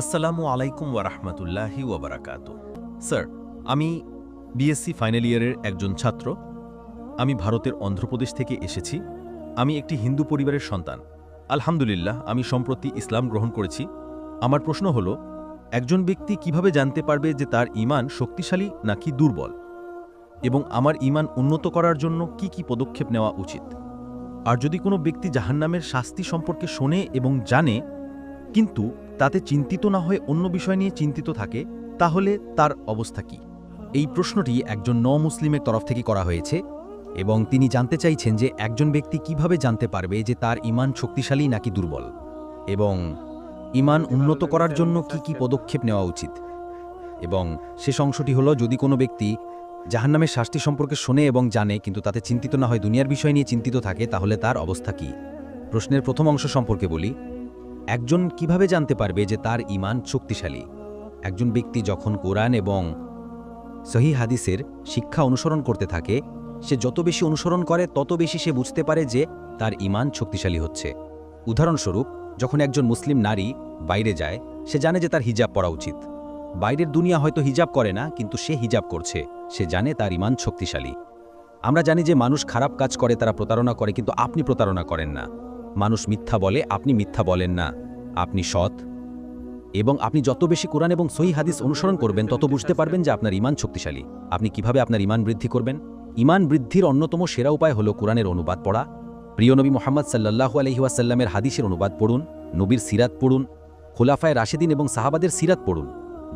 আসসালামু আলাইকুম ওয়ারাহমাতুল্লাহি ওয়াবারাকাতু। স্যার, আমি বিএসসি ফাইনাল ইয়ারের একজন ছাত্র। আমি ভারতের অন্ধ্রপ্রদেশ থেকে এসেছি। আমি একটি হিন্দু পরিবারের সন্তান। আলহামদুলিল্লাহ, আমি সম্প্রতি ইসলাম গ্রহণ করেছি। আমার প্রশ্ন হল, একজন ব্যক্তি কিভাবে জানতে পারবে যে তার ঈমান শক্তিশালী নাকি দুর্বল, এবং আমার ঈমান উন্নত করার জন্য কি কি পদক্ষেপ নেওয়া উচিত? আর যদি কোনো ব্যক্তি জাহান্নামের শাস্তি সম্পর্কে শোনে এবং জানে, কিন্তু তাতে চিন্তিত না হয়ে অন্য বিষয় নিয়ে চিন্তিত থাকে, তাহলে তার অবস্থা কি? এই প্রশ্নটি একজন মুসলিমের তরফ থেকে করা হয়েছে এবং তিনি জানতে চাইছেন যে একজন ব্যক্তি কিভাবে জানতে পারবে যে তার ঈমান শক্তিশালী নাকি দুর্বল, এবং ঈমান উন্নত করার জন্য কি কি পদক্ষেপ নেওয়া উচিত। এবং শেষ অংশটি হলো, যদি কোনো ব্যক্তি জাহান্নামের শাস্তি সম্পর্কে শোনে এবং জানে কিন্তু তাতে চিন্তিত না হয় দুনিয়ার বিষয় নিয়ে চিন্তিত থাকে, তাহলে তার অবস্থা কি? প্রশ্নের প্রথম অংশ সম্পর্কে বলি। একজন কিভাবে জানতে পারবে যে তার ঈমান শক্তিশালী? একজন ব্যক্তি যখন কোরআন এবং সহিহ হাদিসের শিক্ষা অনুসরণ করতে থাকে, সে যত বেশি অনুসরণ করে তত বেশি সে বুঝতে পারে যে তার ঈমান শক্তিশালী হচ্ছে। উদাহরণস্বরূপ, যখন একজন মুসলিম নারী বাইরে যায়, সে জানে যে তার হিজাব পরা উচিত। বাইরের দুনিয়া হয়তো হিজাব করে না, কিন্তু সে হিজাব করছে, সে জানে তার ঈমান শক্তিশালী। আমরা জানি যে মানুষ খারাপ কাজ করে, তারা প্রতারণা করে, কিন্তু আপনি প্রতারণা করেন না। মানুষ মিথ্যা বলে, আপনি মিথ্যা বলেন না। আপনি সৎ, এবং আপনি যত বেশি কোরআন এবং সহিহ হাদিস অনুসরণ করবেন তত বুঝতে পারবেন যে আপনার ঈমান শক্তিশালী। আপনি কিভাবে আপনার ঈমান বৃদ্ধি করবেন? ঈমান বৃদ্ধির অন্যতম সেরা উপায় হলো কোরআনের অনুবাদ পড়া। প্রিয় নবী মুহাম্মদ সাল্লাল্লাহু আলাইহি ওয়াসাল্লামের হাদিসের অনুবাদ পড়ুন, নবীর সিরাত পড়ুন, খোলাফায়ে রাশেদিন এবং সাহাবাদের সিরাত পড়ুন।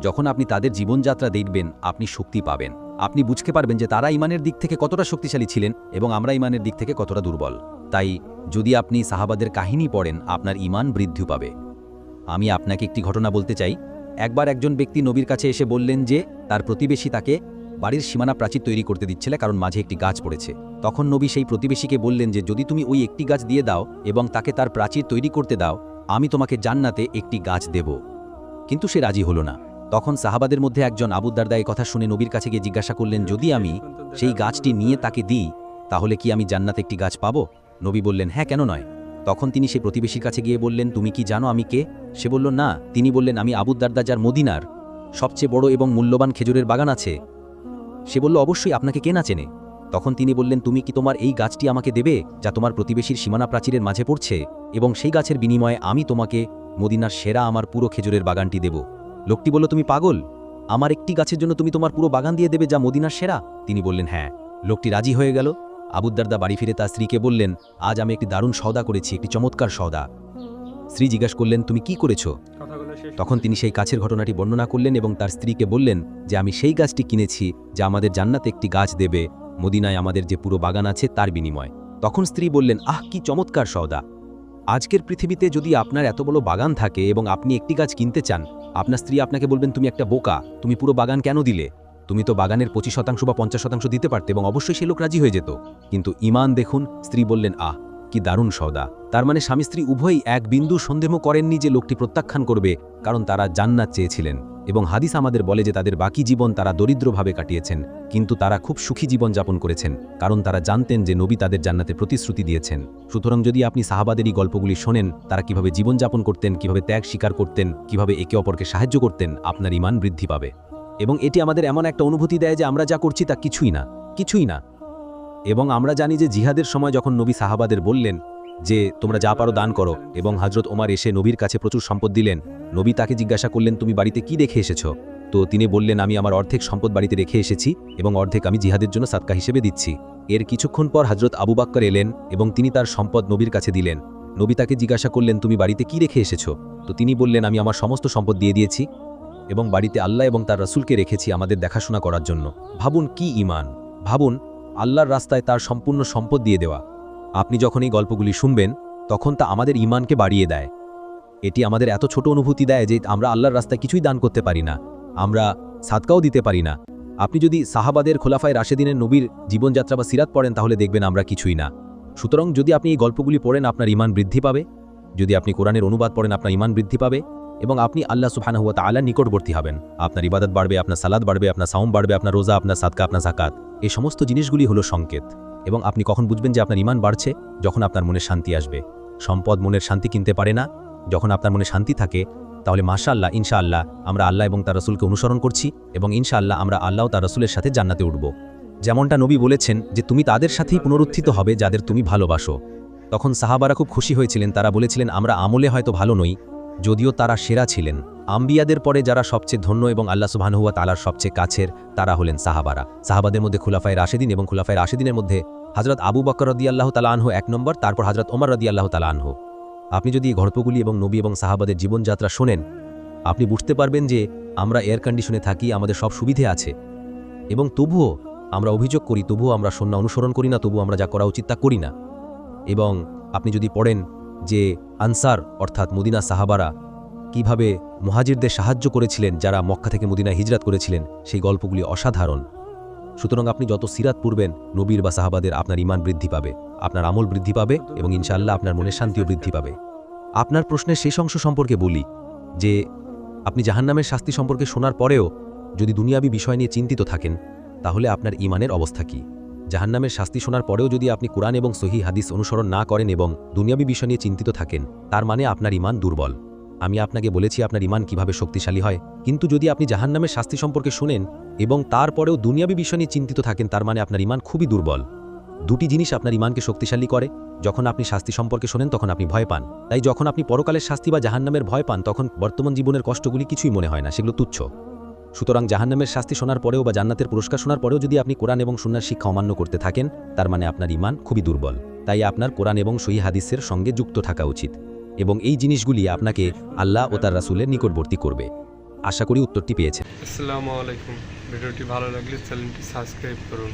যখন আপনি তাদের জীবনযাত্রা দেখবেন, আপনি শক্তি পাবেন। আপনি বুঝতে পারবেন যে তারা ঈমানের দিক থেকে কতটা শক্তিশালী ছিলেন এবং আমরা ঈমানের দিক থেকে কতটা দুর্বল। তাই যদি আপনি সাহাবাদের কাহিনী পড়েন, আপনার ঈমান বৃদ্ধি পাবে। আমি আপনাকে একটি ঘটনা বলতে চাই। একবার একজন ব্যক্তি নবীর কাছে এসে বললেন যে তার প্রতিবেশী তাকে বাড়ির সীমানা প্রাচীর তৈরি করতে দিচ্ছিল, কারণ মাঝে একটি গাছ পড়েছে। তখন নবী সেই প্রতিবেশীকে বললেন যে যদি তুমি ওই একটি গাছ দিয়ে দাও এবং তাকে তার প্রাচীর তৈরি করতে দাও, আমি তোমাকে জান্নাতে একটি গাছ দেব। কিন্তু সে রাজি হলো না। তখন সাহাবাদের মধ্যে একজন আবু দারদা এই কথা শুনে নবীর কাছে গিয়ে জিজ্ঞাসা করলেন, যদি আমি সেই গাছটি নিয়ে তাকে দিই, তাহলে কি আমি জান্নাতে একটি গাছ পাবো? নবী বললেন, হ্যাঁ, কেন নয়। তখন তিনি সেই প্রতিবেশীর কাছে গিয়ে বললেন, তুমি কি জানো আমি কে? সে বলল, না। তিনি বললেন, আমি আবু দারদা, যার মদিনার সবচেয়ে বড় এবং মূল্যবান খেজুরের বাগান আছে। সে বলল, অবশ্যই, আপনাকে কে না চেনে। তখন তিনি বললেন, তুমি কি তোমার এই গাছটি আমাকে দেবে, যা তোমার প্রতিবেশীর সীমানা প্রাচীরের মাঝে পড়ছে, এবং সেই গাছের বিনিময়ে আমি তোমাকে মদিনার সেরা আমার পুরো খেজুরের বাগানটি দেব? লোকটি বলল, তুমি পাগল, আমার একটি গাছের জন্য তুমি তোমার পুরো বাগান দিয়ে দেবে, যা মদিনার সেরা? তিনি বললেন, হ্যাঁ। লোকটি রাজি হয়ে গেল। আবু দারদা বাড়ি ফিরে তার স্ত্রীকে বললেন, আজ আমি একটি দারুণ সওদা করেছি, একটি চমৎকার সওদা। স্ত্রী জিজ্ঞাসা করলেন, তুমি কি করেছো? তখন তিনি সেই গাছের ঘটনাটি বর্ণনা করলেন এবং তার স্ত্রীকে বললেন যে আমি সেই গাছটি কিনেছি যা আমাদের জান্নাতে একটি গাছ দেবে, মদিনায় আমাদের যে পুরো বাগান আছে তার বিনিময়। তখন স্ত্রী বললেন, আহ, কি চমৎকার সওদা! আজকের পৃথিবীতে যদি আপনার এত বড় বাগান থাকে এবং আপনি একটি গাছ কিনতে চান, আপনার স্ত্রী আপনাকে বলবেন, তুমি একটা বোকা, তুমি পুরো বাগান কেন দিলে? তুমি তো বাগানের 25% বা 50% দিতে পারতে, এবং অবশ্যই সে লোক রাজি হয়ে যেত। কিন্তু ঈমান দেখুন, স্ত্রী বললেন, আহ, কি দারুণ সওদা! তার মানে স্বামী স্ত্রী উভয়ই এক বিন্দু সন্দেহ করেননি যে লোকটি প্রত্যাখ্যান করবে, কারণ তারা জান্নাত চেয়েছিলেন। এবং হাদিস আমাদের বলে যে তাদের বাকি জীবন তারা দরিদ্রভাবে কাটিয়েছেন, কিন্তু তারা খুব সুখী জীবন যাপন করেছেন, কারণ তারা জানতেন যে নবী তাদের জান্নাতের প্রতিশ্রুতি দিয়েছেন। সুতরাং যদি আপনি সাহাবাদের এই গল্পগুলি শোনেন, তারা কিভাবে জীবনযাপন করতেন, কিভাবে ত্যাগ স্বীকার করতেন, কিভাবে একে অপরকে সাহায্য করতেন, আপনার ঈমান বৃদ্ধি পাবে। এবং এটি আমাদের এমন একটা অনুভূতি দেয় যে আমরা যা করছি তা কিছুই না, কিছুই না। এবং আমরা জানি যে জিহাদের সময় যখন নবী সাহাবাদের বললেন যে তোমরা যা পারো দান করো, এবং হযরত ওমর এসে নবীর কাছে প্রচুর সম্পদ দিলেন, নবী তাকে জিজ্ঞাসা করলেন, তুমি বাড়িতে কি রেখে এসেছো? তো তিনি বললেন, আমি আমার অর্ধেক সম্পদ বাড়িতে রেখে এসেছি এবং অর্ধেক আমি জিহাদের জন্য সাদকা হিসেবে দিচ্ছি। এর কিছুক্ষণ পর হযরত আবু বকর এলেন এবং তিনি তার সম্পদ নবীর কাছে দিলেন। নবী তাকে জিজ্ঞাসা করলেন, তুমি বাড়িতে কি রেখে এসেছো? তো তিনি বললেন, আমি আমার সমস্ত সম্পদ দিয়ে দিয়েছি এবং বাড়িতে আল্লাহ এবং তার রাসূলকে রেখেছি আমাদের দেখাশোনা করার জন্য। ভাবুন কি ঈমান! ভাবুন, আল্লাহর রাস্তায় তার সম্পূর্ণ সম্পদ দিয়ে দেওয়া। আপনি যখন এই গল্পগুলি শুনবেন, তখন তা আমাদের ঈমানকে বাড়িয়ে দেয়। এটি আমাদের এত ছোট অনুভূতি দেয় যে আমরা আল্লাহর রাস্তায় কিছুই দান করতে পারি না, আমরা সাদকাও দিতে পারি না। আপনি যদি সাহাবাদের, খোলাফায়ে রাশেদিনের নবীর জীবনযাত্রা বা সিরাত পড়েন, তাহলে দেখবেন আমরা কিছুই না। সুতরাং যদি আপনি এই গল্পগুলি পড়েন, আপনার ঈমান বৃদ্ধি পাবে। যদি আপনি কোরআনের অনুবাদ পড়েন, আপনার ঈমান বৃদ্ধি পাবে এবং আপনি আল্লাহ সুবহানাহু ওয়া তাআলার নিকটবর্তী হবেন। আপনার ইবাদত বাড়বে, আপনার সালাত বাড়বে, আপনার সাওম বাড়বে, আপনার রোজা, আপনার সাদকা, আপনার যাকাত, এই সমস্ত জিনিসগুলি হলো সংকেত। এবং আপনি কখন বুঝবেন যে আপনার ঈমান বাড়ছে? যখন আপনার মনে শান্তি আসবে। সম্পদ মনের শান্তি কিনতে পারে না। যখন আপনার মনে শান্তি থাকে, তাহলে মাশাআল্লাহ ইনশাআল্লাহ আমরা আল্লাহ এবং তার রাসূলকে অনুসরণ করছি এবং ইনশাআল্লাহ আমরা আল্লাহ ও তার রাসূলের সাথে জান্নাতে উঠব। যেমনটা নবী বলেছেন যে তুমি তাদের সাথেই পুনরুত্থিত হবে যাদের তুমি ভালোবাসো। তখন সাহাবারা খুব খুশি হয়েছিলেন, তারা বলেছিলেন আমরা আমলে হয়তো ভালো নই, যদিও তারা সেরা ছিলেন। আম্বিয়াদের পরে যারা সবচেয়ে ধন্য এবং আল্লাহ সুবহানাহু ওয়া তাআলার সবচেয়ে কাছের তারা হলেন সাহাবারা। সাহাবাদের মধ্যে খুলাফায়ে রাশেদিন এবং খুলাফায়ে রাশেদিনের মধ্যে হযরত আবু বকর রাদিয়াল্লাহু তাআলা আনহু 1 নম্বর, তারপর হযরত ওমর রাদিয়াল্লাহু তাআলা আনহু। আপনি যদি এই গল্পগুলি এবং নবী এবং সাহাবাদের জীবনযাত্রা শোনেন, আপনি বুঝতে পারবেন যে আমরা এয়ার কন্ডিশনে থাকি, আমাদের সব সুবিধে আছে, এবং তবুও আমরা অভিযোগ করি, তবুও আমরা সুন্নাহ অনুসরণ করি না, তবুও আমরা যা করা উচিত তা করি না। এবং আপনি যদি পড়েন যে আনসার অর্থাৎ মদিনা সাহাবারা কিভাবে মুহাজিরদের সাহায্য করেছিলেন যারা মক্কা থেকে মদিনায় হিজরত করেছিলেন, সেই গল্পগুলি অসাধারণ। সুতরাং আপনি যত সিরাত পড়বেন নবীর বা সাহাবাদের, আপনার ঈমান বৃদ্ধি পাবে, আপনার আমল বৃদ্ধি পাবে এবং ইনশাআল্লাহ আপনার মনে শান্তিও বৃদ্ধি পাবে। আপনার প্রশ্নের শেষ অংশ সম্পর্কে বলি যে আপনি জাহান্নামের শাস্তি সম্পর্কে শোনার পরেও যদি দুনিয়াবী বিষয় নিয়ে চিন্তিত থাকেন, তাহলে আপনার ঈমানের অবস্থা কী? জাহান্নামের শাস্তি শোনার পরেও যদি আপনি কোরআন এবং সহিহ হাদিস অনুসরণ না করেন এবং দুনিয়াবী বিষয় নিয়ে চিন্তিত থাকেন, তার মানে আপনার ঈমান দুর্বল। আমি আপনাকে বলেছি আপনার ঈমান কিভাবে শক্তিশালী হয়, কিন্তু যদি আপনি জাহান্নামের শাস্তি সম্পর্কে শুনেন এবং তারপরেও দুনিয়াবী বিষয় নিয়ে চিন্তিত থাকেন, তার মানে আপনার ঈমান খুবই দুর্বল। দুটি জিনিস আপনার ঈমানকে শক্তিশালী করে। যখন আপনি শাস্তি সম্পর্কে শোনেন তখন আপনি ভয় পান, তাই যখন আপনি পরকালের শাস্তি বা জাহান্নামের ভয় পান তখন বর্তমান জীবনের কষ্টগুলি কিছুই মনে হয় না, সেগুলো তুচ্ছ। সুতরাং জাহান্নামের শাস্তি শোনার পরেও বা জান্নাতের পুরস্কার শোনার পরেও যদি আপনি কোরআন এবং সুন্নাহর শিক্ষা অমান্য করতে থাকেন, তার মানে আপনার ঈমান খুবই দুর্বল। তাই আপনার কোরআন এবং সহিহ হাদিসের সঙ্গে যুক্ত থাকা উচিত এবং এই জিনিসগুলি আপনাকে আল্লাহ ও তার রাসূলের নিকটবর্তী করবে। আশা করি উত্তরটি পেয়েছেন। আসসালামু আলাইকুম। ভিডিওটি ভালো লাগলে চ্যানেলটি সাবস্ক্রাইব করুন।